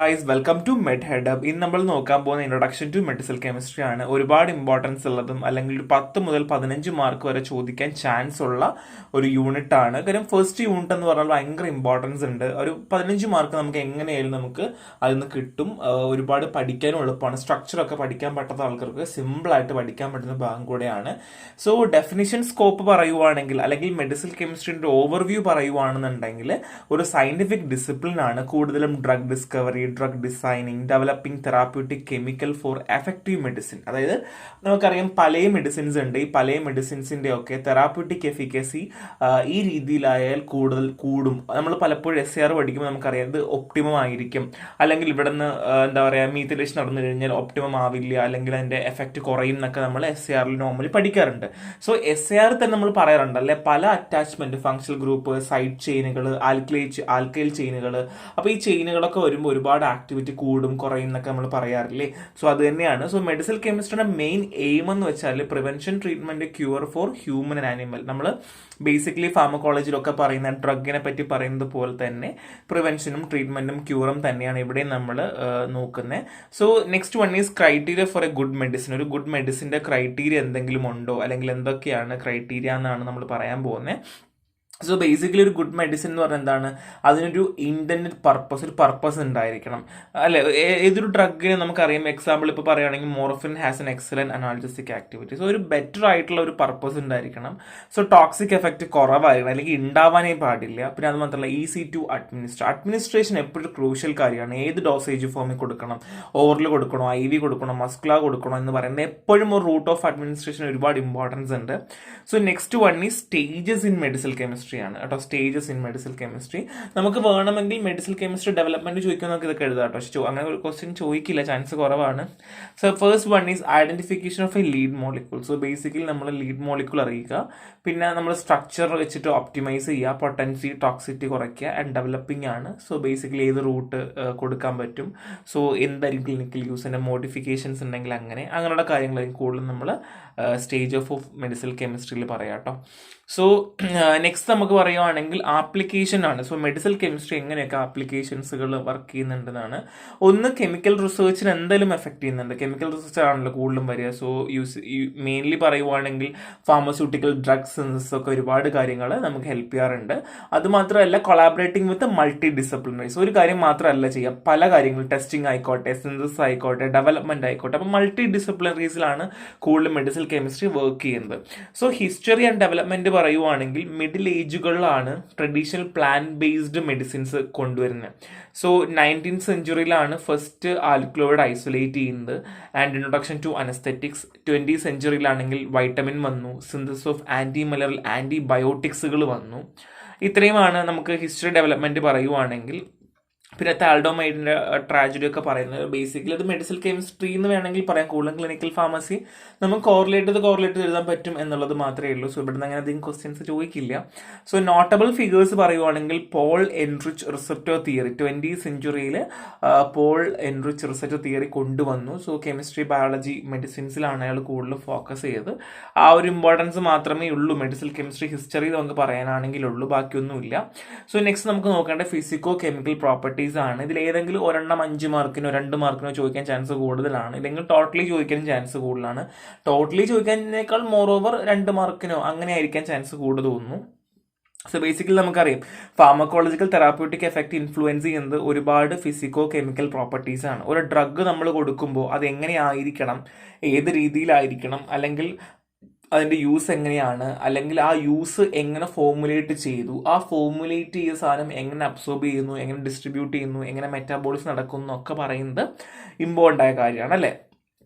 Guys welcome to med headup. ഇന്ന് നമ്മൾ നോക്കാൻ പോകുന്ന ഇൻട്രൊഡക്ഷൻ ടു മെഡിക്കൽ കെമിസ്ട്രി ആണ്. ഒരുപാട് ഇമ്പോർട്ടൻസ് ഉള്ളതും അല്ലെങ്കിൽ ഒരു 10 മുതൽ 15 മാർക്ക് വരെ ചോദിക്കാൻ ചാൻസ് ഉള്ള ഒരു യൂണിറ്റ് ആണ്. കാര്യം ഫസ്റ്റ് യൂണിറ്റ് എന്ന് പറഞ്ഞാൽ ഭയങ്കര ഇമ്പോർട്ടൻസ് ഉണ്ട്. ഒരു 15 മാർക്ക് നമുക്ക് എങ്ങനെയായാലും നമുക്ക് അതിൽ നിന്ന് കിട്ടും. ഒരുപാട് പഠിക്കാനും എളുപ്പമാണ്. സ്ട്രക്ചറൊക്കെ പഠിക്കാൻ പറ്റാത്ത ആൾക്കാർക്ക് സിമ്പിളായിട്ട് പഠിക്കാൻ പറ്റുന്ന ഭാഗം കൂടെയാണ്. സോ ഡെഫിനിഷൻ സ്കോപ്പ് പറയുവാണെങ്കിൽ അല്ലെങ്കിൽ മെഡിക്കൽ കെമിസ്ട്രിന്റെ ഓവർവ്യൂ പറയുവാണെന്നുണ്ടെങ്കിൽ ഒരു സയന്റിഫിക് ഡിസിപ്ലിൻ ആണ്. കൂടുതലും drug discovery, drug designing, developing therapeutic chemical for effective medicine. അതായത് നമുക്കറിയാം പല മെഡിസിൻസ് ഉണ്ട്. ഈ പല മെഡിസിൻസിന്റെ ഒക്കെ തെറാപ്യൂട്ടിക് എഫിക്കസി ഈ രീതിയിലായാൽ കൂടും. നമ്മൾ പലപ്പോഴും SAR പഠിക്കുമ്പോൾ നമുക്കറിയാം ഇത് ഒപ്റ്റിമം ആയിരിക്കും, അല്ലെങ്കിൽ ഇവിടെ നിന്ന് എന്താ പറയുക മീത്തിലേഷൻ നടന്നു കഴിഞ്ഞാൽ ഒപ്റ്റിമം ആവില്ല, അല്ലെങ്കിൽ അതിന്റെ എഫക്റ്റ് കുറയും എന്നൊക്കെ നമ്മൾ SAR നോർമലി പഠിക്കാറുണ്ട്. സോ SAR തന്നെ നമ്മൾ പറയാറുണ്ട് അല്ലെ, പല അറ്റാച്ച്മെന്റ്, ഫങ്ഷണൽ ഗ്രൂപ്പ്, സൈഡ് ചെയിനുകൾ, ആൽക്കൈൽ ചെയിനുകൾ. അപ്പോൾ ഈ ചെയിനുകളൊക്കെ വരുമ്പോൾ ഒരുപാട് ആക്ടിവിറ്റി കൂടും കുറയും എന്നൊക്കെ നമ്മൾ പറയാറില്ലേ. സോ അത് തന്നെയാണ്. സോ മെഡിക്കൽ കെമിസ്ട്രിയുടെ മെയിൻ എയിം എന്ന് വെച്ചാൽ prevention, treatment, cure for human and animal. നമ്മൾ ബേസിക്കലി ഫാർമക്കോളജിയിലൊക്കെ പറയുന്ന ഡ്രഗിനെ പറ്റി പറയുന്നത് പോലെ തന്നെ പ്രിവെൻഷനും ട്രീറ്റ്മെന്റും ക്യൂറും തന്നെയാണ് ഇവിടെ നമ്മൾ നോക്കുന്നത്. So next one is criteria four A good medicine. ഒരു ഗുഡ് മെഡിസിന്റെ ക്രൈറ്റീരിയ എന്തെങ്കിലും ഉണ്ടോ, അല്ലെങ്കിൽ എന്തൊക്കെയാണ് ക്രൈറ്റീരിയ എന്നാണ് നമ്മൾ പറയാൻ പോകുന്നത്. സോ ബേസിക്കലി ഒരു ഗുഡ് മെഡിസിൻ എന്ന് പറഞ്ഞാൽ എന്താണ്, അതിനൊരു ഇന്റൻഡ് പർപ്പസ്, ഒരു പർപ്പസ് ഉണ്ടായിരിക്കണം അല്ലെ. ഏതൊരു ഡ്രഗിന് നമുക്കറിയാം, എക്സാമ്പിൾ ഇപ്പോൾ പറയുകയാണെങ്കിൽ morphine has N excellent analgesic activity. So ഒരു ബെറ്റർ ആയിട്ടുള്ള ഒരു പർപ്പസ് ഉണ്ടായിരിക്കണം. സോ ടോക്സിക് എഫക്റ്റ് കുറവായിരിക്കണം, അല്ലെങ്കിൽ ഉണ്ടാവാനേ പാടില്ല. പിന്നെ അത് മാത്രമല്ല ഈസി ടു അഡ്മിനിസ്ട്രേഷൻ എപ്പോഴും ക്രൂഷ്യൽ കാര്യമാണ്. ഏത് ഡോസേജ് ഫോമിൽ കൊടുക്കണം, ഓറൽ കൊടുക്കണോ, IV കൊടുക്കണോ, മസ്കുലർ കൊടുക്കണോ എന്ന് പറയുന്നത് എപ്പോഴും ഒരു റൂട്ട് ഓഫ് അഡ്മിനിസ്ട്രേഷൻ ഒരുപാട് ഇമ്പോർട്ടൻസ് ഉണ്ട്. സോ നെക്സ്റ്റ് വൺ ഈ സ്റ്റേജസ് ഇൻ മെഡിക്കൽ കെമിസ്ട്രി ആണ് കേട്ടോ. Stages in medical chemistry. നമുക്ക് വേണമെങ്കിൽ മെഡിക്കൽ കെമിസ്ട്രി ഡെവലപ്മെന്റ് ചോദിക്കാൻ നമുക്ക് ഇതൊക്കെ എഴുതാം കേട്ടോ. അങ്ങനെ ഒരു ക്വസ്റ്റ്യൻ ചോദിക്കില്ല, ചാൻസ് കുറവാണ്. So first one is identification of A lead molecule. So basically നമ്മൾ ലീഡ് മോളിക്യൂൾ അറിയുക, പിന്നെ നമ്മൾ സ്ട്രക്ചർ വെച്ചിട്ട് ഒപ്റ്റിമൈസ് ചെയ്യുക, പൊട്ടൻസി, ടോക്സിറ്റി കുറയ്ക്കുക, ആൻഡ് ഡെവലപ്പിംഗ് ആണ്. സോ ബേസിക്കലി ഏത് റൂട്ട് കൊടുക്കാൻ പറ്റും, സോ എന്തായിരിക്കും ക്ലിനിക്കൽ യൂസിന്റെ മോഡിഫിക്കേഷൻസ് ഉണ്ടെങ്കിൽ അങ്ങനെയുള്ള കാര്യങ്ങളായിരിക്കും കൂടുതലും നമ്മൾ സ്റ്റേജ് ഓഫ് മെഡിക്കൽ കെമിസ്ട്രിയിൽ പറയാം കേട്ടോ. സോ നെക്സ്റ്റ് നമുക്ക് പറയുവാണെങ്കിൽ ആപ്ലിക്കേഷൻ ആണ്. സോ മെഡിക്കൽ കെമിസ്ട്രി എങ്ങനെയൊക്കെ ആപ്ലിക്കേഷൻസുകൾ വർക്ക് ചെയ്യുന്നുണ്ടെന്നാണ്. ഒന്ന്, കെമിക്കൽ റിസർച്ചിന് എന്തായാലും എഫക്ട് ചെയ്യുന്നുണ്ട്. കെമിക്കൽ റിസർച്ച് ആണല്ലോ കൂടുതലും വരിക. സോ മെയിൻലി പറയുവാണെങ്കിൽ ഫാർമസ്യൂട്ടിക്കൽ ഡ്രഗ് സിന്തസിസ് ഒക്കെ ഒരുപാട് കാര്യങ്ങൾ നമുക്ക് ഹെൽപ്പ് ചെയ്യാറുണ്ട്. അതുമാത്രമല്ല കൊളാബറേറ്റിംഗ് വിത്ത് മൾട്ടി ഡിസിപ്ലിനറീസ്. ഒരു കാര്യം മാത്രമല്ല ചെയ്യുക, പല കാര്യങ്ങൾ, ടെസ്റ്റിംഗ് ആയിക്കോട്ടെ, സിന്തസിസ് ആയിക്കോട്ടെ, ഡെവലപ്മെന്റ് ആയിക്കോട്ടെ. അപ്പോൾ മൾട്ടി ഡിസിപ്ലിനറീസിലാണ് കൂടുതൽ മെഡിക്കൽ കെമിസ്ട്രി വർക്ക് ചെയ്യുന്നത്. സോ ഹിസ്റ്ററി ആൻഡ് ഡെവലപ്മെന്റ് പറയുവാണെങ്കിൽ മിഡിൽ ഏജുകളിലാണ് ട്രഡീഷണൽ പ്ലാന്റ് ബേസ്ഡ് മെഡിസിൻസ് കൊണ്ടുവരുന്നത്. സോ 19th സെഞ്ചുറിയിലാണ് ഫസ്റ്റ് ആൽക്കലോയിഡ് ഐസൊലേറ്റ് ചെയ്യുന്നത് and introduction to anaesthetics. 20th സെഞ്ചുറിയിലാണെങ്കിൽ വൈറ്റമിൻ വന്നു, സിന്തസിസ് ഓഫ് ആന്റിമലറൽ ആന്റിബയോട്ടിക്സുകൾ വന്നു. ഇത്രയുമാണ് നമുക്ക് ഹിസ്റ്ററി ഡെവലപ്മെന്റ് പറയുവാണെങ്കിൽ. പിന്നെ താൽഡോമൈഡിന്റെ ട്രാജഡി ഒക്കെ പറയുന്നത് ബേസിക്കലി അത് മെഡിക്കൽ കെമിസ്ട്രി എന്ന് വേണമെങ്കിൽ പറയാം. കൂടുതലും ക്ലിനിക്കൽ ഫാർമസി നമുക്ക് കോറിലേറ്റ് എഴുതാൻ പറ്റും എന്നുള്ളത് മാത്രമേ ഉള്ളൂ. സോ ഇവിടുന്ന് അങ്ങനെ അധികം ക്വസ്റ്റ്യൻസ് ചോദിക്കില്ല. സോ നോട്ടബിൾ ഫിഗേഴ്സ് പറയുവാണെങ്കിൽ Paul Ehrlich receptor theory 20th സെഞ്ചുറിയിൽ പോൾ എൻറിച്ച് റിസപ്റ്റർ തിയറി കൊണ്ടുവന്നു. സോ കെമിസ്ട്രി, ബയോളജി, മെഡിസിൻസിലാണ് അയാൾ കൂടുതൽ ഫോക്കസ് ചെയ്തത്. ആ ഒരു ഇമ്പോർട്ടൻസ് മാത്രമേ ഉള്ളൂ മെഡിക്കൽ കെമിസ്ട്രി ഹിസ്റ്ററി നമുക്ക് പറയാനാണെങ്കിൽ ഉള്ളൂ, ബാക്കിയൊന്നുമില്ല. സോ നെക്സ്റ്റ് നമുക്ക് നോക്കേണ്ട ഫിസിക്കോ കെമിക്കൽ പ്രോപ്പർട്ടീസ് ആണ്. ഇതിൽ ഏതെങ്കിലും ഒരെണ്ണം 5 മാർക്കിനോ 2 മാർക്കിനോ ചോദിക്കാൻ ചാൻസ് കൂടുതലാണ്, ഇല്ലെങ്കിൽ ടോട്ടലി ചോദിക്കാൻ ചാൻസ് കൂടുതലാണ്. ടോട്ടലി ചോദിക്കുന്നതിനേക്കാൾ മോർ ഓവർ 2 മാർക്കിനോ അങ്ങനെ ആയിരിക്കാൻ ചാൻസ് കൂടുതൽ തോന്നുന്നു. സോ ബേസിക്കലി നമുക്കറിയാം ഫാർമക്കോളജിക്കൽ തെറാപ്യൂട്ടിക് എഫക്റ്റ് ഇൻഫ്ലുവൻസ് ചെയ്യുന്നത് ഒരുപാട് ഫിസിക്കോ കെമിക്കൽ പ്രോപ്പർട്ടീസ് ആണ്. ഒരു ഡ്രഗ് നമ്മൾ കൊടുക്കുമ്പോൾ അത് എങ്ങനെയായിരിക്കണം, ഏത് രീതിയിലായിരിക്കണം, അല്ലെങ്കിൽ അതിൻ്റെ യൂസ് എങ്ങനെയാണ്, അല്ലെങ്കിൽ ആ യൂസ് എങ്ങനെ ഫോർമുലേറ്റ് ചെയ്തു, ആ ഫോർമുലേറ്റ് ചെയ്ത സാധനം എങ്ങനെ അബ്സോർബ് ചെയ്യുന്നു, എങ്ങനെ ഡിസ്ട്രിബ്യൂട്ട് ചെയ്യുന്നു, എങ്ങനെ മെറ്റാബോളിസം നടക്കുന്നു എന്നൊക്കെ പറയുന്നത് ഇമ്പോർട്ടൻ്റ് ആയ കാര്യമാണ് അല്ലേ.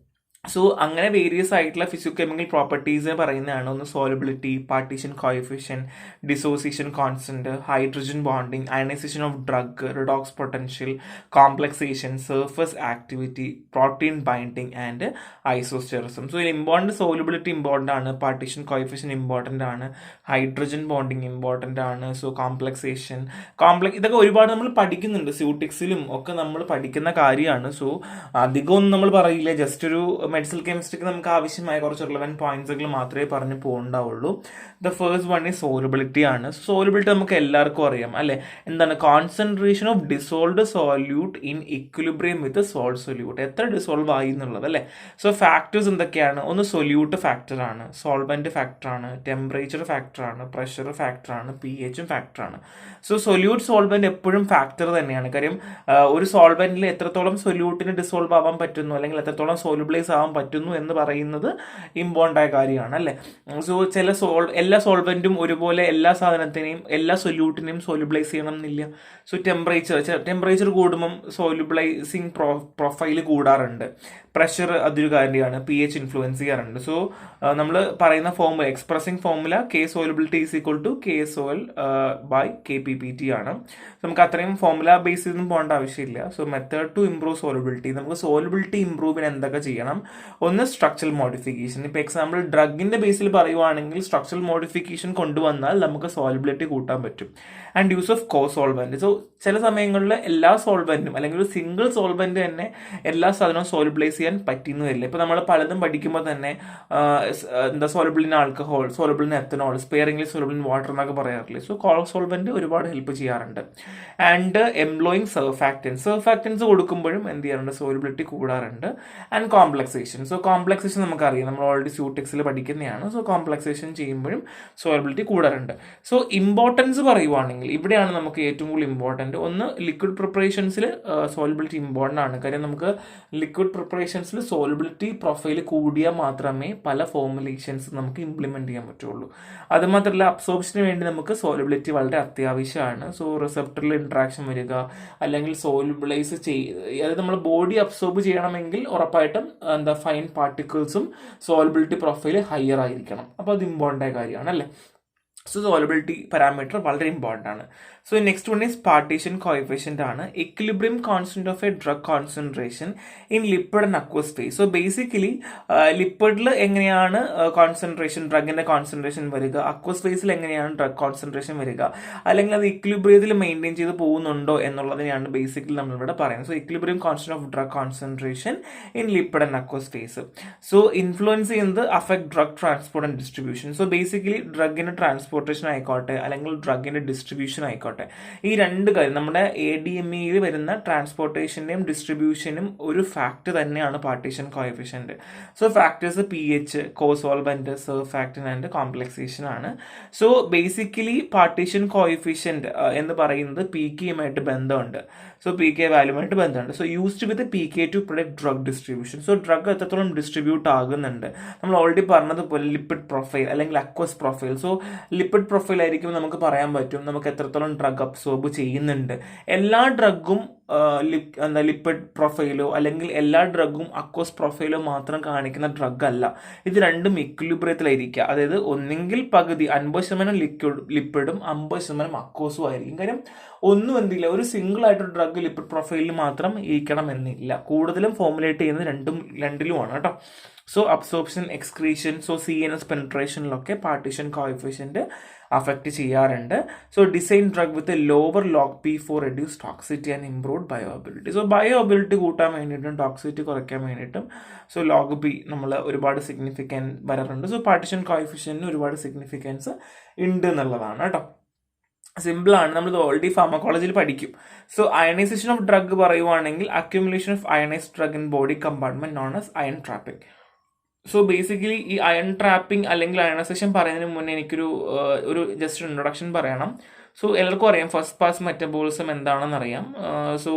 സോ അങ്ങനെ വേരിയസ് ആയിട്ടുള്ള ഫിസിക്കോ കെമിക്കൽ പ്രോപ്പർട്ടീസ് പറയുന്നതാണ്. ഒന്ന് solubility, partition coefficient, dissociation constant, hydrogen bonding, ionisation of drug, redox potential, complexation, surface activity, protein binding and isosterism. So important solubility important ആണ്, പാർട്ടീഷൻ കോഎഫിഷ്യന്റ് ഇമ്പോർട്ടൻ്റ് ആണ്, hydrogen bonding important ആണ്. So complexation, ഇതൊക്കെ ഒരുപാട് നമ്മൾ പഠിക്കുന്നുണ്ട്, സ്യൂട്ടിക്സിലും ഒക്കെ നമ്മൾ പഠിക്കുന്ന കാര്യമാണ്. സോ അധികമൊന്നും നമ്മൾ പറയില്ല, ജസ്റ്റ് ഒരു മെഡിസിനൽ കെമിസ്ട്രിക്ക് നമുക്ക് ആവശ്യമായ കുറച്ച് റിലവൻറ്റ് പോയിന്റ്സുകൾ മാത്രമേ പറഞ്ഞു പോകണ്ടാവുള്ളൂ. ദ ഫസ്റ്റ് വൺ ഈ സോലബിലിറ്റി ആണ്. സോലബിലിറ്റി നമുക്ക് എല്ലാവർക്കും അറിയാം അല്ലെ, എന്താണ് concentration of dissolved solute in equilibrium with salt solute, എത്ര ഡിസോൾവ് ആയി എന്നുള്ളത് അല്ലേ. സോ ഫാക്ടേഴ്സ് എന്തൊക്കെയാണ്? ഒന്ന് സൊല്യൂട്ട് ഫാക്ടറാണ്, സോൾവെന്റ് ഫാക്ടറാണ്, ടെമ്പറേച്ചർ ഫാക്ടറാണ്, പ്രഷർ ഫാക്ടറാണ്, പി എച്ചും ഫാക്ടറാണ്. സോ സൊല്യൂട്ട് സോൾവെന്റ് എപ്പോഴും ഫാക്ടർ തന്നെയാണ്. കാര്യം ഒരു സോൾവെന്റിൽ എത്രത്തോളം സൊല്യൂട്ടിന് ഡിസോൾവ് ആവാൻ പറ്റുന്നു അല്ലെങ്കിൽ എത്രത്തോളം സോലുബിളൈസ് ആവാൻ പറ്റുന്നു എന്ന് പറയുന്നത് ഇമ്പോർട്ടൻ്റ് ആയ കാര്യമാണ് അല്ലേ. സോ എല്ലാ സോൾവെന്റും ഒരുപോലെ എല്ലാ സാധനത്തിനെയും എല്ലാ സൊല്യൂട്ടിനെയും സോലുബിളൈസ് ചെയ്യണം എന്നില്ല. സോ ടെമ്പറേച്ചർ കൂടുമ്പം സോലുബിളൈസിങ് പ്രൊഫൈൽ കൂടാറുണ്ട്. പ്രഷർ അതൊരു കാര്യമാണ്, പി എച്ച് ഇൻഫ്ലുവൻസ് ചെയ്യാറുണ്ട്. സോ നമ്മൾ പറയുന്ന formula, expressing formula K solubility is equal to K sol by K P P T ആണ്. നമുക്ക് അത്രയും ഫോർമുല ബേസ് ചെയ്തൊന്നും പോകേണ്ട ആവശ്യമില്ല. So method to improve solubility, നമുക്ക് സോലബിലിറ്റി ഇംപ്രൂവിന് എന്തൊക്കെ ചെയ്യണം? ഒന്ന് സ്ട്രക്ചറൽ മോഡിഫിക്കേഷൻ. ഇപ്പോൾ എക്സാമ്പിൾ ഡ്രഗിന്റെ ബേസിൽ പറയുവാണെങ്കിൽ സ്ട്രക്ചറൽ മോഡിഫിക്കേഷൻ കൊണ്ടുവന്നാൽ നമുക്ക് സോലബിലിറ്റി കൂട്ടാൻ പറ്റും. And use of co solvent. So ചില സമയങ്ങളിൽ എല്ലാ സോൾവെന്റും അല്ലെങ്കിൽ ഒരു സിംഗിൾ സോൾവെന്റ് തന്നെ എല്ലാ സാധനവും സോലബിലൈസ് ചെയ്യാൻ പറ്റുന്നു വരില്ല. ഇപ്പൊ നമ്മൾ പലതും പഠിക്കുമ്പോൾ തന്നെ soluble in alcohol, soluble in ethanol, sparingly soluble in water എന്നൊക്കെ പറയാറില്ലേ. സോ കോ സോൾവെന്റ് ഒരുപാട് ഹെൽപ്പ് ചെയ്യാറുണ്ട്. ആൻഡ് എംപ്ലോയിങ് സർഫാക്റ്റൻസ് കൊടുക്കുമ്പോഴും എന്ത് ചെയ്യാറുണ്ട്? സോലബിലിറ്റി കൂടാറുണ്ട്. ആൻഡ് കോംപ്ലക്സേഷൻ. സോ കോംപ്ലക്സേഷൻ നമുക്കറിയാം, നമ്മൾ ഓൾറെഡി സ്യൂടെക്സിൽ പഠിക്കുന്നതാണ്. സോ കോംപ്ലക്സേഷൻ ചെയ്യുമ്പോഴും സോലബിലിറ്റി കൂടാറുണ്ട്. സോ ഇമ്പോർട്ടൻസ് പറയുവാണെങ്കിൽ ഇവിടെയാണ് നമുക്ക് ഏറ്റവും കൂടുതൽ ഇമ്പോർട്ടൻറ്റ്. ഒന്ന് ലിക്വിഡ് പ്രിപ്പറേഷൻസിൽ സോലബിലിറ്റി ഇമ്പോർട്ടൻ്റ് ആണ്. കാര്യം നമുക്ക് ലിക്വിഡ് പ്രിപ്പറേഷൻസിൽ സോലബിലിറ്റി പ്രൊഫൈൽ കൂടിയാൽ മാത്രമേ പല ഫോർമുലേഷൻസ് നമുക്ക് ഇംപ്ലിമെന്റ് ചെയ്യാൻ പറ്റുള്ളൂ. അതുമാത്രമല്ല അബ്സോർപ്ഷന് വേണ്ടി നമുക്ക് സോലബിലിറ്റി വളരെ അത്യാവശ്യമാണ്. സോ റിസപ്റ്ററിൽ ഇന്ററാക്ഷൻ വരിക അല്ലെങ്കിൽ സോലബിളൈസ് അതായത് നമ്മൾ ബോഡി അബ്സോർബ് ചെയ്യണമെങ്കിൽ ഉറപ്പായിട്ടും ഫൈൻ പാർട്ടിക്കിൾസും സോലബിലിറ്റി പ്രൊഫൈൽ ഹയർ ആയിരിക്കണം. അപ്പോൾ അത് ഇമ്പോർട്ടൻ്റ് ആയ കാര്യമാണ് അല്ലേ. സോ സോലബിലിറ്റി പാരാമീറ്റർ വളരെ ഇമ്പോർട്ടൻ്റ് ആണ്. So next one is partition coefficient ആണ്. Equilibrium constant of a drug concentration in lipid and aqueous phase. So basically ലിപ്പിഡിൽ എങ്ങനെയാണ് കോൺസെൻട്രേഷൻ, ഡ്രഗിന്റെ കോൺസെൻട്രേഷൻ വരിക, അക്വസ് ഫേസിൽ എങ്ങനെയാണ് ഡ്രഗ് കോൺസെൻട്രേഷൻ വരിക, അല്ലെങ്കിൽ അത് ഇക്വിലിബ്രിയത്തിൽ മെയിൻറ്റെയിൻ ചെയ്ത് പോകുന്നുണ്ടോ എന്നുള്ളതിനെയാണ് ബേസിക്കലി നമ്മളിവിടെ പറയുന്നത്. So equilibrium constant of drug concentration in lipid and aqueous phase. So influence ചെയ്യുന്നത് affect drug transport and distribution. So basically ഡ്രഗിന്റെ ട്രാൻസ്പോർട്ടേഷൻ ആയിക്കോട്ടെ അല്ലെങ്കിൽ ഡ്രഗിന്റെ ഡിസ്ട്രിബ്യൂഷൻ ആയിക്കോട്ടെ, ഈ രണ്ട് കാര്യം നമ്മുടെ ADMEയിൽ വരുന്ന ട്രാൻസ്പോർട്ടേഷന്റെയും ഡിസ്ട്രിബ്യൂഷനും ഒരു ഫാക്ട് തന്നെയാണ് partition coefficient. So factors PH, cosolvent, surfactant and complexation ആണ്. സോ ബേസിക്കലി പാർട്ടീഷൻ കോഎഫിഷ്യന്റ് എന്ന് പറയുന്നത് PKയുമായിട്ട് ബന്ധമുണ്ട്. സോ PK വാല്യൂമായിട്ട് ബന്ധമുണ്ട്. So used with PK to product drug distribution. So drug എത്രത്തോളം ഡിസ്ട്രിബ്യൂട്ട് ആകുന്നുണ്ട്, നമ്മൾ ഓൾറെഡി പറഞ്ഞതുപോലെ ലിപ്പിഡ് പ്രൊഫൈൽ അല്ലെങ്കിൽ aqueous profile. So lipid profile ആയിരിക്കും നമുക്ക് പറയാൻ പറ്റും നമുക്ക് എത്രത്തോളം ഡ്രഗ് അബ്സോർബ് ചെയ്യുന്നുണ്ട്. എല്ലാ ഡ്രഗും ലിപ്പിഡ് പ്രൊഫൈലോ അല്ലെങ്കിൽ എല്ലാ ഡ്രഗും അക്വസ് പ്രൊഫൈലോ മാത്രം കാണിക്കുന്ന ഡ്രഗ് അല്ല. ഇത് രണ്ടും ഇക്വിലിബ്രിയത്തിലായിരിക്കുക. അതായത് ഒന്നെങ്കിൽ പകുതി 50% ലിപ്പിഡും 50% അക്വസും ആയിരിക്കും. കാര്യം ഒന്നും എന്തില്ല, ഒരു സിംഗിൾ ആയിട്ടൊരു ഡ്രഗ് ലിപ്പിഡ് പ്രൊഫൈലിൽ മാത്രം ഇരിക്കണം എന്നില്ല. കൂടുതലും ഫോർമുലേറ്റ് ചെയ്യുന്നത് രണ്ടിലുമാണ് കേട്ടോ. So absorption, excretion, so CNS പെനിട്രേഷനിലൊക്കെ പാർട്ടീഷൻ കോഎഫിഷ്യന്റ് അഫക്റ്റ് ചെയ്യാറുണ്ട്. So design drug with lower log P for reduce toxicity and improved bioavailability. So bioavailability കൂട്ടാൻ വേണ്ടിയിട്ടും ടോക്സിറ്റി കുറയ്ക്കാൻ വേണ്ടിയിട്ടും സോ ലോഗ് P നമ്മൾ ഒരുപാട് സിഗ്നിഫിക്കൻസ് വരാറുണ്ട്. സോ പാർട്ടീഷൻ കോഎഫിഷ്യന്റിന് ഒരുപാട് സിഗ്നിഫിക്കൻസ് ഉണ്ട് എന്നുള്ളതാണ് കേട്ടോ. സിമ്പിളാണ്, നമ്മൾ ഓൾറെഡി ഫാർമക്കോളജിയിൽ പഠിക്കും. സോ അയണൈസേഷൻ ഓഫ് ഡ്രഗ് പറയുവാണെങ്കിൽ accumulation of ionised drug in body compartment known as iron trapping. So basically ഈ അയൺ ട്രാപ്പിംഗ് അല്ലെങ്കിൽ അയണൈസേഷൻ പറയുന്നതിന് മുന്നേ എനിക്കൊരു ജസ്റ്റ് ഇൻട്രൊഡക്ഷൻ പറയണം. സോ എല്ലാവർക്കും അറിയാം ഫസ്റ്റ് പാസ് മെറ്റബോളിസം എന്താണെന്ന് അറിയാം. സോ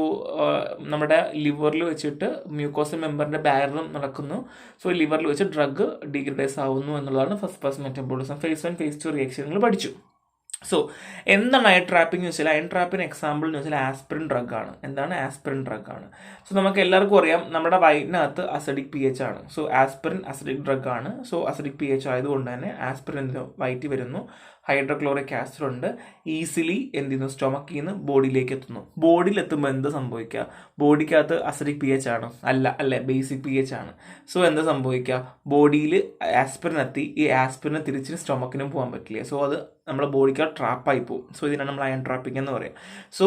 നമ്മുടെ ലിവറിൽ വെച്ചിട്ട് മ്യൂക്കോസൽ മെമ്പറിന്റെ ബാരറും നടക്കുന്നു. സോ ലിവറിൽ വെച്ച് ഡ്രഗ് ഡീഗ്രഡൈസ് ആവുന്നു എന്നുള്ളതാണ് first pass metabolism. Phase 1, phase 2 reaction നിങ്ങൾ പഠിച്ചു. സോ എന്താണ് അയൺ ട്രാപ്പിംഗ് എന്ന് വെച്ചാൽ, അയൺ ട്രാപ്പിന് എക്സാമ്പിൾ എന്ന് വെച്ചാൽ ആസ്പിരിൻ ഡ്രഗ് ആണ്. എന്താണ് ആസ്പിരിൻ ഡ്രഗ് ആണ്? സോ നമുക്ക് എല്ലാവർക്കും അറിയാം നമ്മുടെ വയറ്റിനകത്ത് അസിഡിക് pH ആണ്. സോ ആസ്പിരിൻ അസിഡിക് ഡ്രഗ് ആണ്. സോ അസിഡിക് pH ആയതുകൊണ്ട് തന്നെ ആസ്പിരിൻ വയറ്റിൽ വരുന്നു, ഹൈഡ്രോക്ലോറിക് ആസിഡ് ഉണ്ട്, ഈസിലി എന്ത് ചെയ്യുന്നു, സ്റ്റൊമക്കിൽ നിന്ന് ബോഡിയിലേക്ക് എത്തുന്നു. ബോഡിയിൽ എത്തുമ്പോൾ എന്ത് സംഭവിക്കുക? ബോഡിക്കകത്ത് അസിഡിക് പി എച്ച് ആണ് അല്ലേ, ബേസിക് പി എച്ച് ആണ്. സോ എന്താ സംഭവിക്കുക? ബോഡിയിൽ ആസ്പിരിൻ എത്തി, ഈ ആസ്പിരിന് തിരിച്ച് സ്റ്റൊമക്കിനും പോകാൻ പറ്റില്ല. സോ അത് നമ്മുടെ ബോഡിക്ക് ട്രാപ്പായി പോകും. സോ ഇതിനാണ് നമ്മൾ അയൺ ട്രാപ്പിംഗ് എന്ന് പറയാം. സോ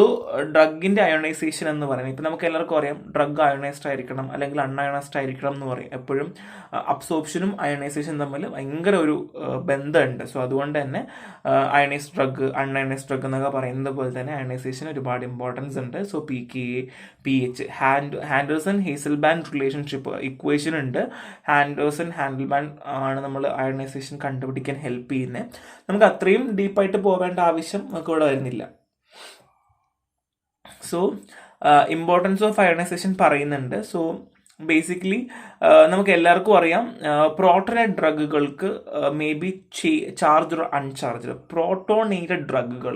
ഡ്രഗിൻ്റെ അയോണൈസേഷൻ എന്ന് പറയുന്നത്, ഇപ്പം നമുക്ക് എല്ലാവർക്കും അറിയാം ഡ്രഗ് അയോണൈസ്ഡ് ആയിരിക്കണം അല്ലെങ്കിൽ അൺഅയോണൈസ്ഡ് ആയിരിക്കണം എന്ന് പറയും. എപ്പോഴും അബ്സോർപ്ഷനും അയോണൈസേഷനും തമ്മിൽ ഭയങ്കര ഒരു ബന്ധമുണ്ട്. സോ അതുകൊണ്ട് തന്നെ അയണൈസ്ഡ് ഡ്രഗ്, അൺഅയണൈസ്ഡ് ഡ്രഗ് എന്നൊക്കെ പറയുന്നത് പോലെ തന്നെ അയണൈസേഷൻ ഒരുപാട് ഇമ്പോർട്ടൻസ് ഉണ്ട്. So pKa, pH, Henderson Hasselbalch relationship equation ഉണ്ട്. ഹാൻഡൽബാൻ ആണ് നമ്മൾ അയണൈസേഷൻ കണ്ടുപിടിക്കാൻ ഹെൽപ്പ് ചെയ്യുന്നത്. നമുക്ക് അത്രയും ഡീപ്പായിട്ട് പോവേണ്ട ആവശ്യം നമുക്ക് ഇവിടെ വരുന്നില്ല. സോ ഇമ്പോർട്ടൻസ് ഓഫ് അയണൈസേഷൻ പറയുന്നുണ്ട്. സോ ബേസിക്കലി നമുക്ക് എല്ലാവർക്കും അറിയാം പ്രോട്ടോണേറ്റഡ് ഡ്രഗുകൾക്ക് may be charged uncharged. Protonated ഡ്രഗുകൾ,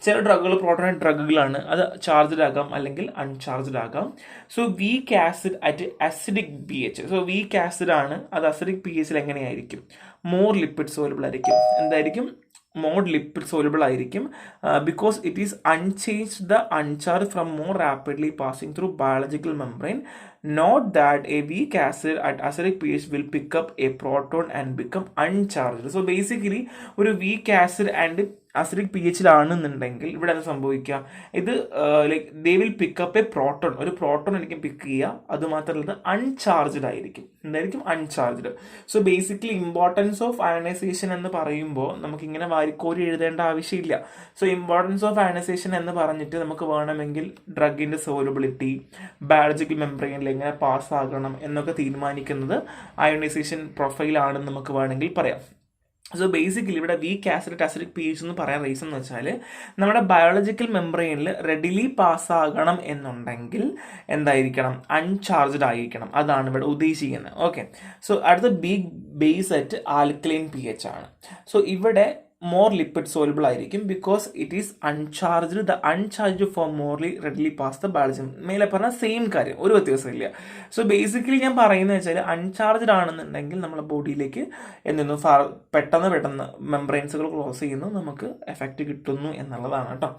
ചില ഡ്രഗുകൾ പ്രോട്ടോണേറ്റഡ് ഡ്രഗുകളാണ്, അത് ചാർജ്ഡ് ആകാം അല്ലെങ്കിൽ അൺചാർജ്ഡ് ആകാം. So weak acid at acidic P H. So weak acid ആണ്, അത് അസിഡിക് പി എച്ചിൽ എങ്ങനെയായിരിക്കും? മോർ ലിപ്പിഡ് സോലുബിൾ ആയിരിക്കും. എന്തായിരിക്കും? മോർ ലിപ്പിഡ് സോലുബിൾ ആയിരിക്കും. Because it is unchanged the uncharged from more rapidly passing through biological membrane. Note that a weak acid at acidic pH will pick up a proton and become uncharged. So basically ഒരു weak acid and acidic P എച്ചിലാണെന്നുണ്ടെങ്കിൽ ഇവിടെ എന്താ സംഭവിക്കുക? ഇത് like they will pick up a proton. ഒരു proton എനിക്ക് pick ചെയ്യുക. അത് മാത്രമല്ല അൺചാർജ്ഡ് ആയിരിക്കും. എന്തായിരിക്കും? Uncharged. So basically importance of ionisation എന്ന് പറയുമ്പോൾ നമുക്കിങ്ങനെ വാരിക്കോരി എഴുതേണ്ട ആവശ്യമില്ല. സോ ഇമ്പോർട്ടൻസ് ഓഫ് അയണൈസേഷൻ എന്ന് പറഞ്ഞിട്ട് നമുക്ക് വേണമെങ്കിൽ ഡ്രഗിൻ്റെ സോലബിലിറ്റി, ബയോളജിക്കൽ മെംബ്രെയിനിൽ എങ്ങനെ പാസ്സാകണം എന്നൊക്കെ തീരുമാനിക്കുന്നത് അയണൈസേഷൻ പ്രൊഫൈലാണെന്ന് നമുക്ക് വേണമെങ്കിൽ പറയാം. സോ ബേസിക്കലി ഇവിടെ weak acid acidic P H എന്ന് പറയാൻ റീസൺ എന്ന് വെച്ചാൽ നമ്മുടെ ബയോളജിക്കൽ മെംബ്രെയിനിൽ റെഡിലി പാസ്സാകണം എന്നുണ്ടെങ്കിൽ എന്തായിരിക്കണം? അൺചാർജ്ഡ് ആയിരിക്കണം. അതാണ് ഇവിടെ ഉദ്ദേശിക്കുന്നത്. ഓക്കെ. സോ അടുത്ത big base at alkaline P H ആണ്. സോ ഇവിടെ മോർ ലിപ്പിഡ് സോലുബിൾ ആയിരിക്കും because it is uncharged. The uncharged form morely readily pass the biology. മേലെ പറഞ്ഞ സെയിം കാര്യം, ഒരു വ്യത്യാസമില്ല. സോ ബേസിക്കലി ഞാൻ പറയുന്നത് വെച്ചാൽ അൺചാർജ്ഡ് ആണെന്നുണ്ടെങ്കിൽ നമ്മുടെ ബോഡിയിലേക്ക് എന്തെന്നു പെട്ടെന്ന് മെംബ്രെയിൻസുകൾ ക്ലോസ് ചെയ്യുന്നു, നമുക്ക് എഫക്റ്റ് കിട്ടുന്നു എന്നുള്ളതാണ് കേട്ടോ.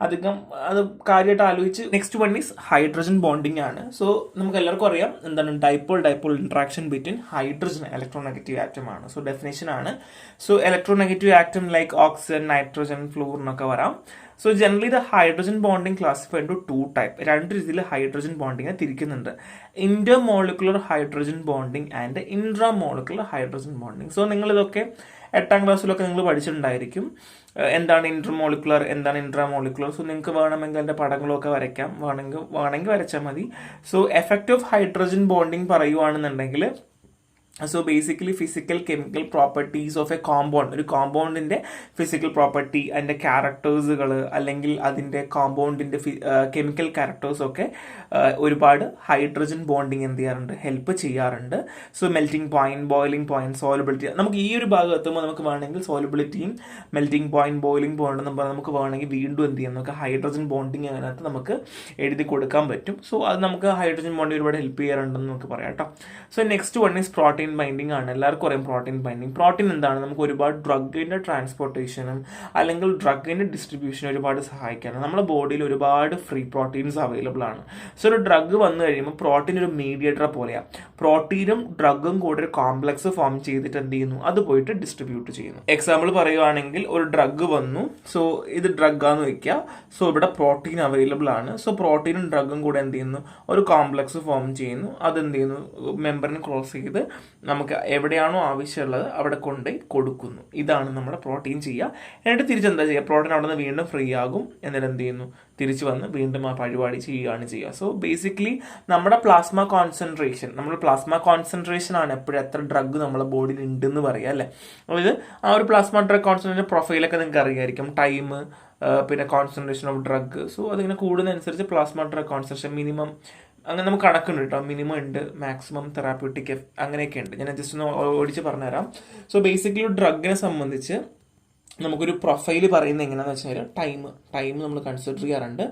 അധികം അത് കാര്യമായിട്ട് ആലോചിച്ച്. Next one is hydrogen bonding ആണ്. സോ നമുക്ക് എല്ലാവർക്കും അറിയാം എന്താണ് dipole interaction between hydrogen electronegative atom ആണ്. സോ ഡെഫിനേഷൻ ആണ്. So electronegative atom like oxygen, nitrogen, fluorine എന്നൊക്കെ വരാം. So generally the hydrogen bonding classify into two type. രണ്ട് രീതിയിൽ ഹൈഡ്രജൻ ബോണ്ടിങ്ങിനെ തിരിക്കുന്നുണ്ട്. Intermolecular hydrogen bonding and intramolecular hydrogen bonding. So നിങ്ങളിതൊക്കെ 8ാം ക്ലാസ്സിലൊക്കെ നിങ്ങൾ പഠിച്ചിട്ടുണ്ടായിരിക്കും. എന്താണ് ഇന്റർമോളിക്കുലർ, എന്താണ് ഇൻട്രാമോളിക്കുലർ. സോ നിങ്ങൾക്ക് വേണമെങ്കിൽ അതിൻ്റെ പടങ്ങളൊക്കെ വരയ്ക്കാം, വേണമെങ്കിൽ വരച്ചാൽ മതി. So effect of hydrogen bonding പറയുവാണെന്നുണ്ടെങ്കിൽ so basically physical chemical properties of a compound. ഒരു കോമ്പൗണ്ടിൻ്റെ ഫിസിക്കൽ പ്രോപ്പർട്ടി, അതിൻ്റെ ക്യാരക്ടേഴ്സുകൾ അല്ലെങ്കിൽ അതിൻ്റെ കോമ്പൗണ്ടിൻ്റെ കെമിക്കൽ ക്യാരക്ടേഴ്സൊക്കെ ഒരുപാട് ഹൈഡ്രജൻ ബോണ്ടിങ് എന്ത് ചെയ്യാറുണ്ട്? ഹെൽപ്പ് ചെയ്യാറുണ്ട്. So melting point, boiling point, solubility. നമുക്ക് ഈ ഒരു ഭാഗം എത്തുമ്പോൾ നമുക്ക് വേണമെങ്കിൽ സോലബിലിറ്റിയും മെൽറ്റിംഗ് പോയിന്റ്, ബോയിലിംഗ് പോയിന്റ് എന്ന് പറഞ്ഞാൽ നമുക്ക് വേണമെങ്കിൽ വീണ്ടും എന്ത് ചെയ്യാം? നമുക്ക് ഹൈഡ്രജൻ ബോണ്ടിങ് അതിനകത്ത് നമുക്ക് എഴുതി കൊടുക്കാൻ പറ്റും. സോ അത് നമുക്ക് ഹൈഡ്രജൻ ബോണ്ടിങ് ഒരുപാട് ഹെൽപ്പ് ചെയ്യാറുണ്ടെന്ന് നമുക്ക് പറയാം കേട്ടോ. So next one is protein binding ആണ്. എല്ലാവർക്കും അറിയാം പ്രോട്ടീൻ ബൈൻഡിങ്. പ്രോട്ടീൻ എന്താണ്? നമുക്ക് ഒരുപാട് ഡ്രഗിൻ്റെ ട്രാൻസ്പോർട്ടേഷനും അല്ലെങ്കിൽ ഡ്രഗിൻ്റെ ഡിസ്ട്രിബ്യൂഷനും ഒരുപാട് സഹായിക്കാനാണ്. നമ്മുടെ ബോഡിയിൽ ഒരുപാട് ഫ്രീ പ്രോട്ടീൻസ് അവൈലബിൾ ആണ്. സോ ഒരു ഡ്രഗ് വന്നു കഴിയുമ്പോൾ പ്രോട്ടീൻ ഒരു മീഡിയേറ്റർ പോലെയാണ്. പ്രോട്ടീനും ഡ്രഗും കൂടെ ഒരു കോംപ്ലക്സ് ഫോം ചെയ്തിട്ട് എന്ത് ചെയ്യുന്നു? അത് പോയിട്ട് ഡിസ്ട്രിബ്യൂട്ട് ചെയ്യുന്നു. എക്സാമ്പിൾ പറയുവാണെങ്കിൽ ഒരു ഡ്രഗ് വന്നു. സോ ഇത് ഡ്രഗാന്ന് വെക്കുക. സോ ഇവിടെ പ്രോട്ടീൻ അവൈലബിൾ ആണ്. സോ പ്രോട്ടീനും ഡ്രഗും കൂടെ എന്ത് ചെയ്യുന്നു? ഒരു കോംപ്ലക്സ് ഫോം ചെയ്യുന്നു. അത് എന്ത് ചെയ്യുന്നു? മെമ്പറിനെ ക്രോസ് ചെയ്ത് നമുക്ക് എവിടെയാണോ ആവശ്യമുള്ളത് അവിടെ കൊണ്ടുപോയി കൊടുക്കുന്നു. ഇതാണ് നമ്മുടെ പ്രോട്ടീൻ ചെയ്യുക. എന്നിട്ട് തിരിച്ചെന്താ ചെയ്യുക? പ്രോട്ടീൻ അവിടെ നിന്ന് വീണ്ടും ഫ്രീ ആകും. എന്നിട്ട് എന്ത് ചെയ്യുന്നു? തിരിച്ചു വന്ന് വീണ്ടും ആ പരിപാടി ചെയ്യുകയാണ് ചെയ്യുക. സോ ബേസിക്കലി നമ്മുടെ പ്ലാസ്മ കോൺസെൻട്രേഷൻ ആണ് എപ്പോഴും എത്ര ഡ്രഗ് നമ്മുടെ ബോഡിയിൽ ഉണ്ടെന്ന് പറയുക അല്ലേ. അതായത് ആ ഒരു പ്ലാസ്മ ഡ്രഗ് കോൺസെൻട്രേഷൻ പ്രൊഫൈലൊക്കെ നിങ്ങൾക്ക് അറിയായിരിക്കും. ടൈം, പിന്നെ കോൺസെൻട്രേഷൻ ഓഫ് ഡ്രഗ്. സോ അതിങ്ങനെ കൂടുന്നതനുസരിച്ച് പ്ലാസ്മ ഡ്രഗ് കോൺസെൻട്രേഷൻ മിനിമം അങ്ങനെ നമുക്ക് കണക്കുണ്ട് കേട്ടോ. മിനിമം ഉണ്ട്, മാക്സിമം തെറാപ്യൂട്ടിക് അങ്ങനെയൊക്കെ ഉണ്ട്. ഞാൻ ജസ്റ്റ് ഒന്ന് ഓടിച്ച് പറഞ്ഞുതരാം. സോ ബേസിക്കലി ഒരു ഡ്രഗിനെ സംബന്ധിച്ച് നമുക്കൊരു പ്രൊഫൈൽ പറയുന്നത് എങ്ങനെയാണെന്ന് വെച്ചാൽ ടൈം നമ്മൾ കൺസിഡർ ചെയ്യാറുണ്ട്.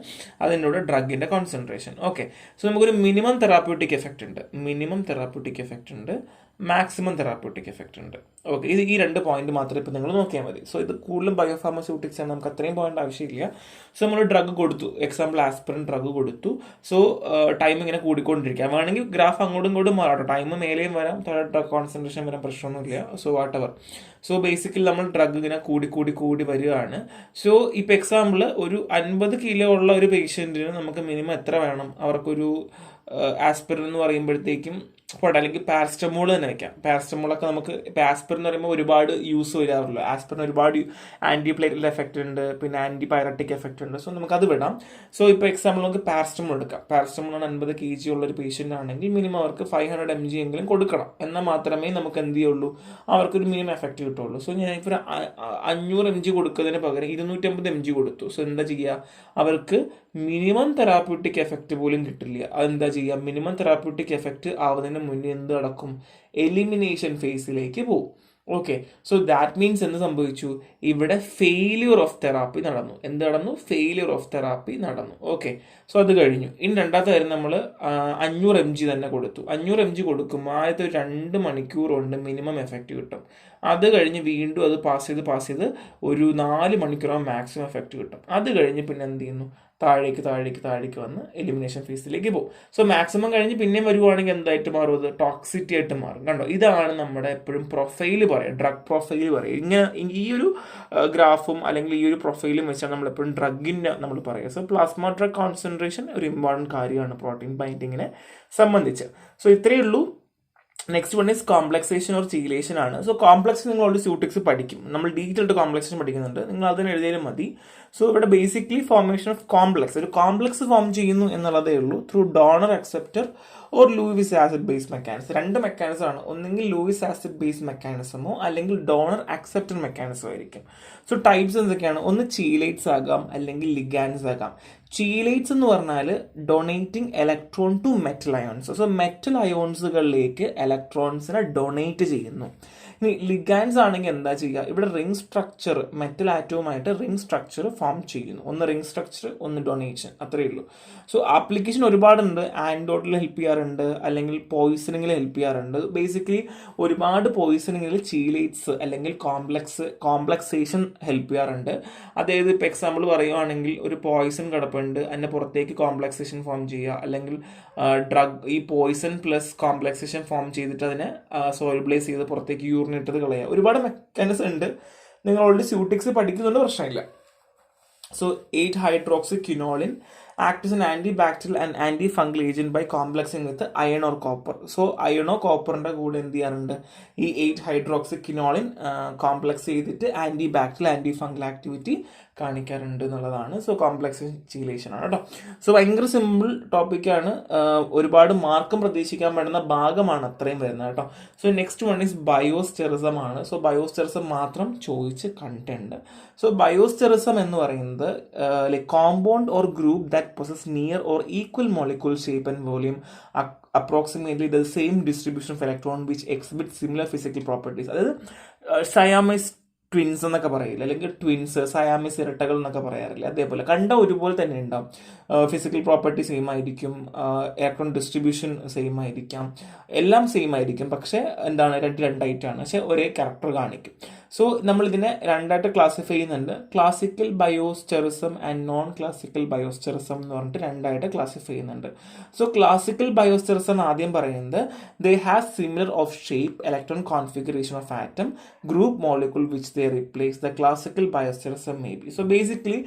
അതിൻ്റെ കൂടെ ഡ്രഗിൻ്റെ കോൺസെൻട്രേഷൻ. ഓക്കെ. സോ നമുക്കൊരു മിനിമം തെറാപ്യൂട്ടിക് എഫക്റ്റ് ഉണ്ട്. മാക്സിമം തെറാപ്യൂട്ടിക് എഫക്റ്റ് ഉണ്ട്. ഓക്കെ, ഇത് ഈ 2 പോയിന്റ് മാത്രമേ ഇപ്പോൾ നിങ്ങൾ നോക്കിയാൽ മതി. സോ ഇത് കൂടുതലും ബയോഫാർമസ്യൂട്ടിക്സ് ആണ്, നമുക്ക് അത്രയും പോകേണ്ട ആവശ്യമില്ല. സോ നമ്മൾ ഡ്രഗ് കൊടുത്തു, എക്സാമ്പിൾ ആസ്പിറിൻ ഡ്രഗ് കൊടുത്തു. സോ ടൈം ഇങ്ങനെ കൂടിക്കൊണ്ടിരിക്കുക, വേണമെങ്കിൽ ഗ്രാഫ് അങ്ങോട്ടും ഇങ്ങോട്ടും മാറാം, ടൈം മേലെയും വരാം, ഡ്രഗ് കോൺസെൻട്രേഷൻ വരാൻ പ്രശ്നമൊന്നുമില്ല. So what ever. So basically നമ്മൾ ഡ്രഗ് ഇങ്ങനെ കൂടി വരികയാണ്. സോ ഇപ്പോൾ എക്സാമ്പിൾ ഒരു 50 കിലോ ഉള്ള ഒരു പേഷ്യൻറ്റിന് നമുക്ക് മിനിമം എത്ര വേണം, അവർക്കൊരു ആസ്പിറിൻ എന്ന് പറയുമ്പോഴത്തേക്കും പോട്ടെ, അല്ലെങ്കിൽ പാരസ്റ്റമോൾ തന്നെ വെക്കാം. പാരസ്റ്റമോളൊക്കെ നമുക്ക് ഇപ്പോൾ ആസ്പിറിൻ എന്ന് പറയുമ്പോൾ ഒരുപാട് യൂസ് വരാറുള്ളൂ. ആസ്പിറിൻ ഒരുപാട് ആൻറ്റി പ്ലേറ്റ്ലെറ്റ് എഫക്റ്റ് ഉണ്ട്, പിന്നെ ആൻറ്റി പൈററ്റിക് എഫക്റ്റ് ഉണ്ട്. സോ നമുക്കത് വിടാം. സോ ഇപ്പോൾ എക്സാമ്പിൾ നമുക്ക് പാരസ്റ്റമോൾ എടുക്കാം. പാരസ്റ്റമോൾ 50 kg ഉള്ള ഒരു പേഷ്യൻ്റ് ആണെങ്കിൽ മിനിമം അവർക്ക് 500 mg എങ്കിലും കൊടുക്കണം, എന്നാൽ മാത്രമേ നമുക്ക് എന്ത് ചെയ്യുള്ളൂ, അവർക്കൊരു മിനിമം എഫക്റ്റ് കിട്ടുള്ളൂ. സോ ഞാൻ ഇപ്പോൾ 500 mg കൊടുക്കുന്നതിന് പകരം 250 mg കൊടുത്തു. സോ എന്താ ചെയ്യുക, അവർക്ക് മിനിമം തെറാപ്യൂട്ടിക് എഫക്റ്റ് പോലും കിട്ടില്ല. അതെന്താ ചെയ്യുക, മിനിമം തെറാപ്യൂട്ടിക് എഫക്റ്റ് ആവുന്നതിന് മുന്നേ എന്ത് നടക്കും, എലിമിനേഷൻ ഫേസിലേക്ക് പോകും. ഓക്കെ, സോ ദാറ്റ് മീൻസ് എന്ത് സംഭവിച്ചു, ഇവിടെ ഫെയിലിയർ ഓഫ് തെറാപ്പി നടന്നു. എന്ത് നടന്നു, ഫെയിലിയർ ഓഫ് തെറാപ്പി നടന്നു. ഓക്കെ, സോ അത് കഴിഞ്ഞു. ഇനി രണ്ടാമത്തെ കാര്യം, നമ്മൾ 500 mg തന്നെ കൊടുത്തു. 500 mg കൊടുക്കുമ്പോൾ ആദ്യത്തെ 2 മണിക്കൂർ കൊണ്ട് മിനിമം എഫക്റ്റ് കിട്ടും. അത് കഴിഞ്ഞ് വീണ്ടും അത് പാസ് ചെയ്ത് ഒരു 4 മണിക്കൂറാകുമ്പോൾ മാക്സിമം എഫക്റ്റ് കിട്ടും. അത് കഴിഞ്ഞ് പിന്നെ എന്ത് ചെയ്യുന്നു, താഴേക്ക് വന്ന് എലിമിനേഷൻ ഫേസിലേക്ക് പോകും. സോ മാക്സിമം കഴിഞ്ഞ് പിന്നെയും വരുവാണെങ്കിൽ എന്തായിട്ട് മാറും, അത് ടോക്സിറ്റി ആയിട്ട് മാറും. കണ്ടോ, ഇതാണ് നമ്മുടെ എപ്പോഴും പ്രൊഫൈല് പറയുക, ഡ്രഗ് പ്രൊഫൈല് പറയുക. ഇങ്ങനെ ഈ ഒരു ഗ്രാഫും അല്ലെങ്കിൽ ഈ ഒരു പ്രൊഫൈലും വെച്ചാൽ നമ്മളെപ്പോഴും ഡ്രഗിൻ്റെ നമ്മൾ പറയുക. സോ പ്ലാസ്മ ഡ്രഗ് കോൺസെൻട്രേഷൻ ഒരു ഇമ്പോർട്ടൻറ്റ് കാര്യമാണ് പ്രോട്ടീൻ ബൈൻഡിങ്ങിനെ സംബന്ധിച്ച്. സോ ഇത്രയേ ഉള്ളൂ. നെക്സ്റ്റ് വൺ ഈസ് കോംപ്ലക്സേഷൻ ഓർ ചീലേഷൻ ആണ്. സോ കോംപ്ലക്സ് നിങ്ങളോട് സ്യൂട്ടിക്സ് പഠിക്കും, നമ്മൾ ഡീറ്റെയിൽഡ് കോംപ്ലക്സേഷൻ പഠിക്കുന്നുണ്ട്, നിങ്ങൾ അതിന് എഴുതിയാലും മതി. സോ ഇവിടെ ബേസിക്കലി ഫോർമേഷൻ ഓഫ് കോംപ്ലക്സ്, ഒരു കോംപ്ലക്സ് ഫോം ചെയ്യുന്നു എന്നുള്ളതേ ഉള്ളൂ through donor acceptor or Luis acid based mechanism. 2 mechanism ആണ്, ഒന്നെങ്കിൽ ലൂയിസ് ആസിഡ് ബേസ്ഡ് മെക്കാനിസമോ അല്ലെങ്കിൽ ഡോണർ അക്സെപ്റ്റർ മെക്കാനിസമോ ആയിരിക്കും. സോ ടൈപ്സ് എന്തൊക്കെയാണ്, ഒന്ന് ചീലേറ്റ്സ് ആകാം അല്ലെങ്കിൽ ലിഗാൻഡ്സ് ആകാം. ചീലേറ്റ്സ് എന്ന് പറഞ്ഞാൽ donating electron to metal ions. So metal അയോൺസുകളിലേക്ക് ഇലക്ട്രോൺസിനെ ഡൊണേറ്റ് ചെയ്യുന്നു. ഇനി ലിഗാൻഡ്സ് ആണെങ്കിൽ എന്താ ചെയ്യുക, ഇവിടെ റിംഗ് സ്ട്രക്ചർ, മെറ്റൽ ആറ്റവുമായിട്ട് റിംഗ് സ്ട്രക്ചർ ഫോം ചെയ്യുന്നു. ഒന്ന് റിംഗ് സ്ട്രക്ചർ, ഒന്ന് ഡൊണേഷൻ, അത്രയേ ഉള്ളൂ. സോ ആപ്ലിക്കേഷൻ ഒരുപാടുണ്ട്, ആൻഡോട്ടിൽ ഹെൽപ്പ് ചെയ്യാറുണ്ട്, അല്ലെങ്കിൽ പോയിസണിങ്ങിൽ ഹെൽപ്പ് ചെയ്യാറുണ്ട്. ബേസിക്കലി ഒരുപാട് പോയിസണിങ്ങിൽ ചീലേറ്റ്സ് അല്ലെങ്കിൽ കോംപ്ലക്സേഷൻ ഹെൽപ്പ് ചെയ്യാറുണ്ട്. അതായത് ഇപ്പോൾ എക്സാമ്പിൾ പറയുകയാണെങ്കിൽ ഒരു പോയിസൺ കിടപ്പുണ്ട്, അതിൻ്റെ പുറത്തേക്ക് കോംപ്ലക്സേഷൻ ഫോം ചെയ്യുക, അല്ലെങ്കിൽ ഡ്രഗ് ഈ പോയിസൺ പ്ലസ് കോംപ്ലക്സേഷൻ ഫോം ചെയ്തിട്ട് അതിനെ സോൾബിളൈസ് ചെയ്ത് പുറത്തേക്ക് യൂറിനിട്ടത് കളയുക. ഒരുപാട് മെക്കാനിസം ഉണ്ട്, നിങ്ങൾ ഓൾറെഡി സ്യൂട്ടിക്സ് പഠിക്കുന്നുണ്ട്, പ്രശ്നമില്ല. So 8-hydroxyquinoline act as an antibacterial and antifungal agent by complexing with iron or copper. So iron or copperന്റെ കൂടെ എന്ത് ചെയ്യാറുണ്ട്, ഈ 8-hydroxyquinoline കോംപ്ലക്സ് ചെയ്തിട്ട് ആൻറ്റിബാക്ടീരിയൽ ആൻറ്റിഫംഗൽ ആക്ടിവിറ്റി കാണിക്കാറുണ്ട് എന്നുള്ളതാണ്. സോ കോംപ്ലക്സ് ചീലേഷൻ ആണ് കേട്ടോ. സോ ഭയങ്കര സിമ്പിൾ ടോപ്പിക്കാണ്, ഒരുപാട് മാർക്കും പ്രതീക്ഷിക്കാൻ പറ്റുന്ന ഭാഗമാണ് അത്രയും വരുന്നത് കേട്ടോ. സോ നെക്സ്റ്റ് വൺ ഈസ് ബയോസ്റ്റെറിസം ആണ്. സോ ബയോസ്റ്റെറിസം മാത്രം ചോദിച്ച് കണ്ടന്റ്. സോ ബയോസ്റ്റെറിസം എന്ന് പറയുന്നത് like compound or group that possess near or equal molecule shape and volume approximately the same distribution of electron which exhibit similar physical properties. അതായത് സയാമൈസ് twins എന്നൊക്കെ പറയില്ല, അല്ലെങ്കിൽ twins Siamese ഇരട്ടകൾ എന്നൊക്കെ പറയാറില്ല, അതേപോലെ കണ്ട ഒരുപോലെ തന്നെ ഉണ്ടാവും. ഫിസിക്കൽ പ്രോപ്പർട്ടി സെയിം ആയിരിക്കും, ഇലക്ട്രോൺ ഡിസ്ട്രിബ്യൂഷൻ സെയിം ആയിരിക്കാം, എല്ലാം സെയിം ആയിരിക്കും, പക്ഷേ എന്താണ് രണ്ടായിട്ടാണ്, പക്ഷെ ഒരേ ക്യാരക്ടർ കാണിക്കും. സോ നമ്മൾ ഇതിനെ രണ്ടായിട്ട് ക്ലാസിഫൈ ചെയ്യുന്നുണ്ട്, ക്ലാസിക്കൽ ബയോസ്റ്റെറിസം ആൻഡ് നോൺ ക്ലാസിക്കൽ ബയോസ്റ്റെറിസം എന്ന് പറഞ്ഞിട്ട് രണ്ടായിട്ട് ക്ലാസിഫൈ ചെയ്യുന്നുണ്ട്. സോ ക്ലാസിക്കൽ ബയോസ്റ്റെറിസം ആദ്യം പറയുന്നത് they have similar of shape, electron configuration of atom, group molecule which they replace the classical biosterism maybe. So basically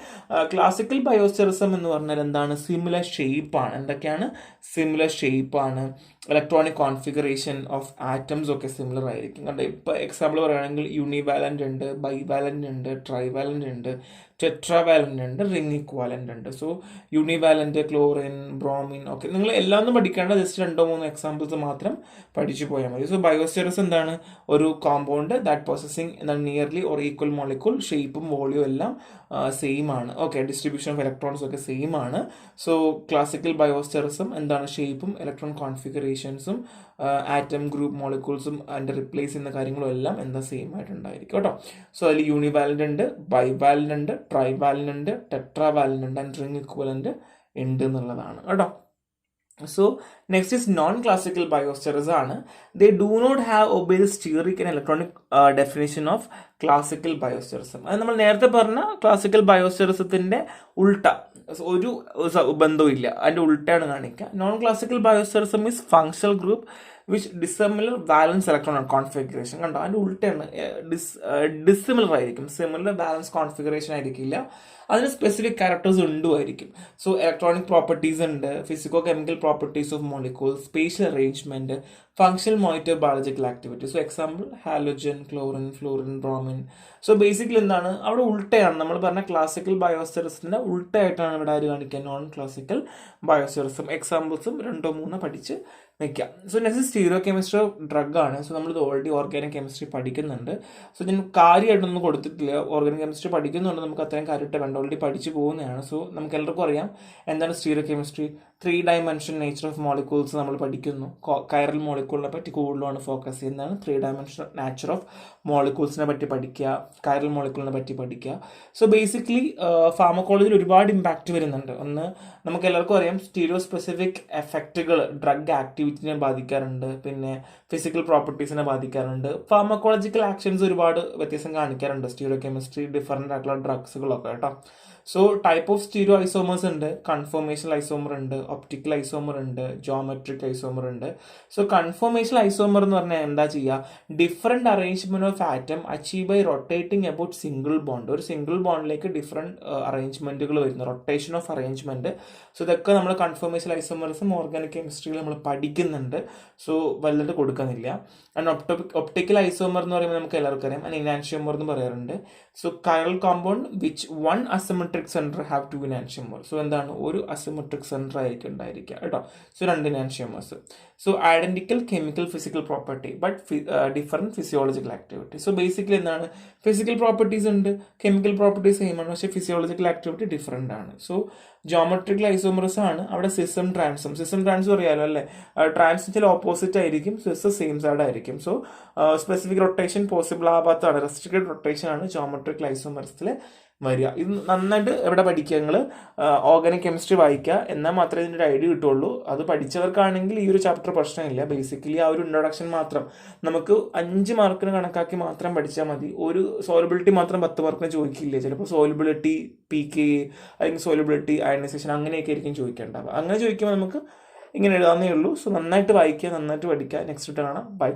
classical biosterism എന്ന് പറഞ്ഞാൽ എന്താണ്, സിമിലർ ഷേപ്പ് ആണ്. എന്തൊക്കെയാണ്, സിമിലർ ഷേപ്പ് ആണ്, ഇലക്ട്രോണിക് കോൺഫിഗറേഷൻ ഓഫ് ആറ്റംസ് ഒക്കെ similar ആയിരിക്കും. കണ്ടോ, ഇപ്പോൾ എക്സാമ്പിൾ പറയുകയാണെങ്കിൽ യൂണിവാലന്റ് ഉണ്ട്, ബൈവാലന്റ് ഉണ്ട്, ട്രൈവാലന്റ് ഉണ്ട്, ടെട്രാവാലന്റ് ഉണ്ട്, റിംഗ് ഇക്വാലന്റ് ഉണ്ട്. സോ യൂണിവാലന്റ്, ക്ലോറിൻ, ബ്രോമിൻ, ഓക്കെ നിങ്ങൾ എല്ലാം ഒന്നും പഠിക്കേണ്ട, ജസ്റ്റ് 2-3 എക്സാമ്പിൾസ് മാത്രം പഠിച്ചു പോയാൽ മതി. സോ ബയോസ്റ്റെറിസം എന്താണ്, ഒരു കോമ്പൗണ്ട് ദാറ്റ് പ്രോസസ്സിങ് എന്താണ് നിയർലി ഓർ ഈക്വൽ മോളിക്യൂൾ, ഷേപ്പും വോളിയും എല്ലാം സെയിം ആണ്. ഓക്കെ, ഡിസ്ട്രിബ്യൂഷൻ ഓഫ് ഇലക്ട്രോൺസ് ഒക്കെ സെയിം ആണ്. സോ ക്ലാസിക്കൽ ബയോസ്റ്റെറിസം എന്താണ്, ഷേപ്പും ഇലക്ട്രോൺ കോൺഫിഗറേഷൻസും ആറ്റം, ഗ്രൂപ്പ്, മോളിക്യൂൾസും അതിൻ്റെ റിപ്ലേസ് ചെയ്യുന്ന കാര്യങ്ങളും എല്ലാം എന്താ സെയിം ആയിട്ടുണ്ടായിരിക്കും കേട്ടോ. സോ അതിൽ യൂണിവാലന്റ് ഉണ്ട്, ബൈവാലന്റ് ഉണ്ട്, ട്രൈവാലന്റ് ഉണ്ട്, ടെട്രാവാലന്റ് ഉണ്ട്, ആൻഡ് റിംഗ് ഇക്വലന്റ് ഉണ്ട് എന്നുള്ളതാണ് കേട്ടോ. So next is non classical bioisosteres ആണ്. They do not have obey the steric and electronic definition of classical bioisosterism. അത് നമ്മൾ നേരത്തെ പറഞ്ഞ ക്ലാസിക്കൽ ബയോസ്റ്റേഴ്സത്തിന്റെ ഉൾട്ട, ഒരു ബന്ധവും ഇല്ല, അതിന്റെ ഉൾട്ടയാണ് കാണിക്കുക. Non classical bioisosterism is functional group which dissimilar valence electron configuration. കണ്ടോ, അതിന്റെ ഉൾട്ടയാണ്, ഡിസിമിലർ ആയിരിക്കും, സിമിലർ വാലൻസ് കോൺഫിഗറേഷൻ ആയിരിക്കില്ല, അതിന് സ്പെസിഫിക് ക്യാരക്ടേഴ്സ് ഉണ്ടായിരിക്കും. സോ ഇലക്ട്രോണിക് പ്രോപ്പർട്ടീസ് ഉണ്ട്, physico chemical properties of molecules, spatial arrangement, functional monitor biological activity. So example halogen, chlorine, fluorine, bromine. So basically എന്താണ്, അവിടെ ഉൾട്ടയാണ്, നമ്മൾ പറഞ്ഞ ക്ലാസിക്കൽ ബയോസ്റ്റേഴ്സിന്റെ ഉൾട്ടയായിട്ടാണ് ഇവിടെ ആര് കാണിക്കുക, നോൺ ക്ലാസിക്കൽ ബയോസ്റ്റേഴ്സും. എക്സാമ്പിൾസും 2-3 പഠിച്ച് വെക്കാം. So next stereo chemistry drug ആണ്. സോ നമ്മൾ ഇത് ഓൾറെഡി ഓർഗാനിക് കെമിസ്ട്രി പഠിക്കുന്നുണ്ട്. സോ ഞാൻ കാര്യമായിട്ടൊന്നും കൊടുത്തിട്ടില്ല, ഓർഗാനിക് കെമിസ്ട്രി പഠിക്കുന്നുണ്ട്, നമുക്ക് അത്രയും കാര്യമായിട്ട് വേണ്ട, ഓൾറെഡി പഠിച്ചു പോകുന്നതാണ്. സോ നമുക്ക് എല്ലാവർക്കും അറിയാം എന്താണ് stereo chemistry. 3 dimension nature of molecules നമ്മൾ പഠിക്കുന്നു. കൈറൽ മോളിക്യൂളിനെ പറ്റി കൂടുതലാണ് ഫോക്കസ് ചെയ്യുന്നതാണ്. 3 ഡയമെൻഷൻ നേച്ചർ ഓഫ് മോളിക്യൂൾസിനെ പറ്റി പഠിക്കുക, കൈറൽ മോളിക്യൂളിനെ പറ്റി പഠിക്കുക. സോ ബേസിക്കലി ഫാർമക്കോളജിയിൽ ഒരുപാട് ഇമ്പാക്റ്റ് വരുന്നുണ്ട്. ഒന്ന്, നമുക്ക് എല്ലാവർക്കും അറിയാം സ്റ്റീരിയോ സ്പെസിഫിക് എഫക്റ്റുകൾ ഡ്രഗ് ആക്ടിവിറ്റിനെ ബാധിക്കാറുണ്ട്, പിന്നെ ഫിസിക്കൽ പ്രോപ്പർട്ടീസിനെ ബാധിക്കാറുണ്ട്. ഫാർമക്കോളജിക്കൽ ആക്ഷൻസ് ഒരുപാട് വ്യത്യാസം കാണിക്കാറുണ്ട് സ്റ്റീരിയോ കെമിസ്ട്രി, ഡിഫറെൻ്റ് ആയിട്ടുള്ള ഡ്രഗ്സുകളൊക്കെ കേട്ടോ. So type of stereo isomers ഉണ്ട്, കൺഫോർമേഷണൽ ഐസോമർ ഉണ്ട്, ഒപ്റ്റിക്കൽ ഐസോമർ ഉണ്ട്, ജോമെട്രിക് ഐസോമർ ഉണ്ട്. സോ കൺഫോർമേഷണൽ ഐസോമർ എന്ന് പറഞ്ഞാൽ എന്താ ചെയ്യുക, different arrangement of atom achieve by rotating about single bond. ഒരു സിംഗിൾ ബോണ്ടിലേക്ക് ഡിഫറെന്റ് അറേഞ്ച്മെന്റുകൾ വരുന്നു, റൊട്ടേഷൻ ഓഫ് അറേഞ്ച്മെന്റ്. സോ ഇതൊക്കെ നമ്മൾ കൺഫോർമേഷണൽ ഐസോമറിസം ഓർഗാനിക് കെമിസ്ട്രിയിൽ നമ്മൾ പഠിക്കുന്നുണ്ട്. സോ വലുതായിട്ട് കൊടുക്കുന്നില്ല. ആൻഡ് ഒപ്റ്റിക്കൽ ഐസോമർ എന്ന് പറയുമ്പോൾ നമുക്ക് എല്ലാവർക്കും അറിയാം, ആൻഡ് ഇനാൻഷ്യോമർ എന്ന് പറയാറുണ്ട്. So chiral compound which one asymmetric centre have 2 enantiomer. So എന്താണ്, ഒരു അസിമെട്രിക് സെന്റർ ആയിരിക്കും ഉണ്ടായിരിക്കുക കേട്ടോ. So 2 enantiomers. So identical chemical physical property but different physiological activity. So basically എന്താണ്, ഫിസിക്കൽ പ്രോപ്പർട്ടീസ് ഉണ്ട്, കെമിക്കൽ പ്രോപ്പർട്ടീസ് സെയിം ആണ്, പക്ഷേ ഫിസിയോളജിക്കൽ ആക്ടിവിറ്റി ഡിഫറെന്റ് ആണ്. സോ ജോമെട്രിക്കൽ ഐസോമർസ് ആണ്. അവിടെ സിസം ട്രാൻസും, സിസം ട്രാൻസും അറിയാലോ അല്ലേ, ട്രാൻസ് ചില ഓപ്പോസിറ്റ് ആയിരിക്കും, സിസ് സെയിം സൈഡ് ആയിരിക്കും. സോ സ്പെസിഫിക് റൊട്ടേഷൻ പോസിബിൾ ആവാത്തതാണ്, റെസ്ട്രിക്റ്റഡ് റൊട്ടേഷൻ ആണ് ജോമെട്രിക്കൽ ഐസോമർസിൽ വരിക. ഇത് നന്നായിട്ട് എവിടെ പഠിക്കുക, നിങ്ങൾ ഓർഗാനിക് കെമിസ്ട്രി വായിക്കുക, എന്നാൽ മാത്രമേ ഇതിൻ്റെ ഒരു ഐഡിയ കിട്ടുള്ളൂ. അത് പഠിച്ചവർക്കാണെങ്കിൽ ഈ ഒരു ചാപ്റ്റർ പ്രശ്നമില്ല. ബേസിക്കലി ആ ഒരു ഇൻട്രൊഡക്ഷൻ മാത്രം നമുക്ക് 5 മാർക്കിന് കണക്കാക്കി മാത്രം പഠിച്ചാൽ മതി. ഒരു സോലബിലിറ്റി മാത്രം 10 മാർക്കിന് ചോദിക്കില്ല, ചിലപ്പോൾ സോലബിലിറ്റി PK അല്ലെങ്കിൽ സോലബിലിറ്റി അയണൈസേഷൻ അങ്ങനെയൊക്കെ ആയിരിക്കും ചോദിക്കേണ്ടത്. അങ്ങനെ ചോദിക്കുമ്പോൾ നമുക്ക് ഇങ്ങനെ എഴുതാവുന്നേ ഉള്ളൂ. സോ നന്നായിട്ട് വായിക്കുക, നന്നായിട്ട് പഠിക്കുക. നെക്സ്റ്റ് കാണാം. ബൈ.